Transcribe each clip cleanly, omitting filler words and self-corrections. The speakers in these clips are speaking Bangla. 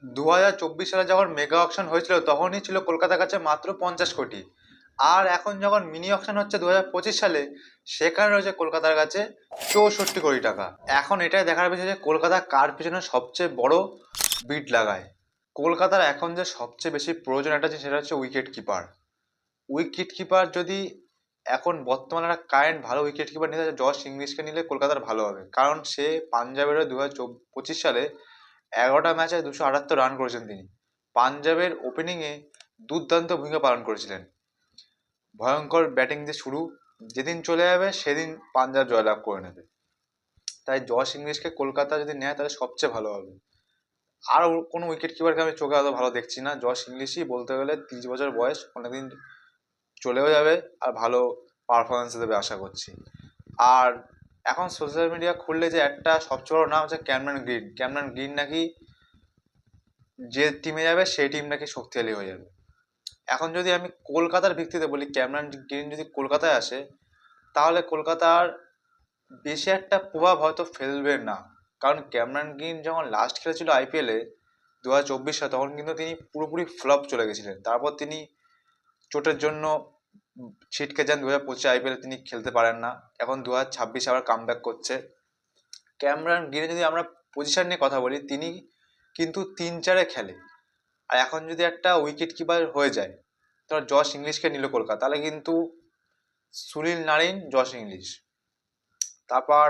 2024 সালে যখন মেগা অকশন হয়েছিল তখনই ছিল কলকাতার কাছে মাত্র 50 কোটি। আর এখন যখন মিনি অকশন হচ্ছে 2025 সালে, সেখানে রয়েছে কলকাতার কাছে 64 কোটি টাকা। এখন এটাই দেখার বিষয় যে কলকাতা কার পিছনে সবচেয়ে বড় বিড লাগায়। কলকাতার এখন যে সবচেয়ে বেশি প্রয়োজন একটা জিনিস, সেটা হচ্ছে উইকেট কিপার। উইকেট কিপার যদি এখন বর্তমানে একটা কারেন্ট ভালো উইকেট কিপার নিতে হয়, জশ ইংলিশকে নিলে কলকাতার ভালো হবে, কারণ সে পাঞ্জাবের 2025 সালে 11টা ম্যাচে 278 রান করেছেন তিনি। পাঞ্জাবের ওপেনিংয়ে দুর্দান্ত ভূমিকা পালন করেছিলেন। ভয়ঙ্কর ব্যাটিং দিয়ে শুরু, যেদিন চলে যাবে সেদিন পাঞ্জাব জয়লাভ করে নেবে। তাই জশ ইংলিশকে কলকাতা যদি নেয় তাহলে সবচেয়ে ভালো হবে। আর কোনো উইকেট কিপারকে আমি চোখে অত ভালো দেখছি না। জশ ইংলিশই বলতে গেলে 30 বছর বয়স, অনেকদিন চলেও যাবে আর ভালো পারফরমেন্স দেবে আশা করছি। আর এখন সোশ্যাল মিডিয়া খুললে যে একটা সবচেয়ে বড় নাম হচ্ছে ক্যামেরন গ্রিন। ক্যামেরন গ্রিন নাকি যে টিমে যাবে সেই টিম নাকি শক্তিশালী হয়ে যাবে। এখন যদি আমি কলকাতার ভিত্তিতে বলি, ক্যামেরন গ্রিন যদি কলকাতায় আসে তাহলে কলকাতার বেশি একটা প্রভাব হয়তো ফেলবে না। কারণ ক্যামেরন গ্রিন যখন লাস্ট খেলেছিল আইপিএলে 2024 সালে, তখন কিন্তু তিনি পুরোপুরি ফ্লপ চলে গেছিলেন। তারপর তিনি চোটের জন্য ছিটকে যান। 2025 আইপিএলে তিনি খেলতে পারেন না। এখন 2026 আবার কাম ব্যাক করছে। ক্যামেরন গ্রিনে যদি আমরা পজিশন নিয়ে কথা বলি, তিনি কিন্তু 3-4-এ খেলে। আর এখন যদি একটা উইকেট কিপার হয়ে যায়, ধর জশ ইংলিশকে নিল কলকাতা, তাহলে কিন্তু সুনীল নারিন, জশ ইংলিশ, তারপর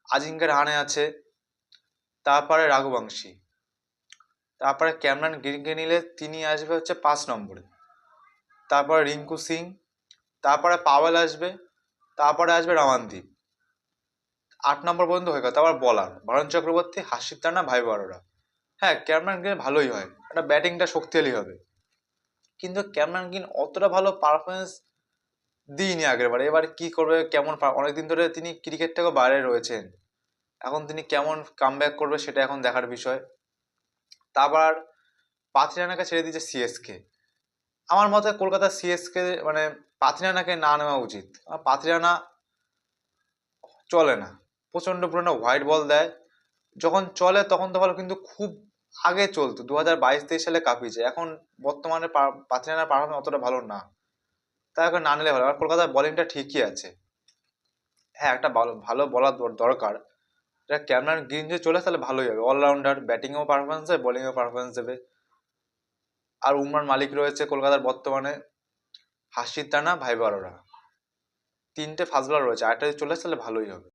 আজিঙ্কা রাহানে আছে, তারপরে রাঘুবংশী, তারপরে ক্যামেরন গ্রিনকে নিলে তিনি আসবে হচ্ছে 5 নম্বরে, তারপরে রিঙ্কু সিং, তারপরে পাওয়েল আসবে, তারপরে আসবে রমানদীপ। 8 নম্বর পর্যন্ত হয়ে গেল। তারপর বলার বরুণ চক্রবর্তী, হাসিব রানা, ভাই বড়রা। হ্যাঁ, ক্যামেরন গ্রিন ভালোই হয়, একটা ব্যাটিংটা শক্তিশালী হবে। কিন্তু ক্যামেরন গ্রিন অতটা ভালো পারফরমেন্স দিইনি আগের বারে। এবার কি করবে, কেমন অনেকদিন ধরে তিনি ক্রিকেট থেকেও বাইরে রয়েছেন। এখন তিনি কেমন কামব্যাক করবে সেটা এখন দেখার বিষয়। তারপর পাথিরানাকে ছেড়ে দিয়েছে সিএসকে। আমার মতে কলকাতা সিএসকে মানে পাথিরানাকে না নেওয়া উচিত। পাথিরানা চলে না, প্রচন্ড পুরোনো হোয়াইট বল দেয়। যখন চলে তখন তো ভালো, কিন্তু খুব আগে চলতো, 2022-23 সালে কাঁপিয়েছে। এখন বর্তমানে পাথিরানার পারফরমেন্স অতটা ভালো না, তাই ওকে না নিলে ভালো। আর কলকাতার বোলিংটা ঠিকই আছে। হ্যাঁ, একটা ভালো ভালো বলার দরকার। এটা ক্যামেরন গ্রিন যদি চলে তাহলে ভালোই হবে, অলরাউন্ডার, ব্যাটিংয়েও পারফরমেন্স দেবে, বোলিংয়েও পারফরমেন্স দেবে। আর উমরান মালিক রয়েছে কলকাতার বর্তমানে, হাসিব রানা, ভাই বড়রা, 3টে ফাস্ট বোলার রয়েছে। আরেকটা যদি চলে আসে তাহলে ভালোই হবে।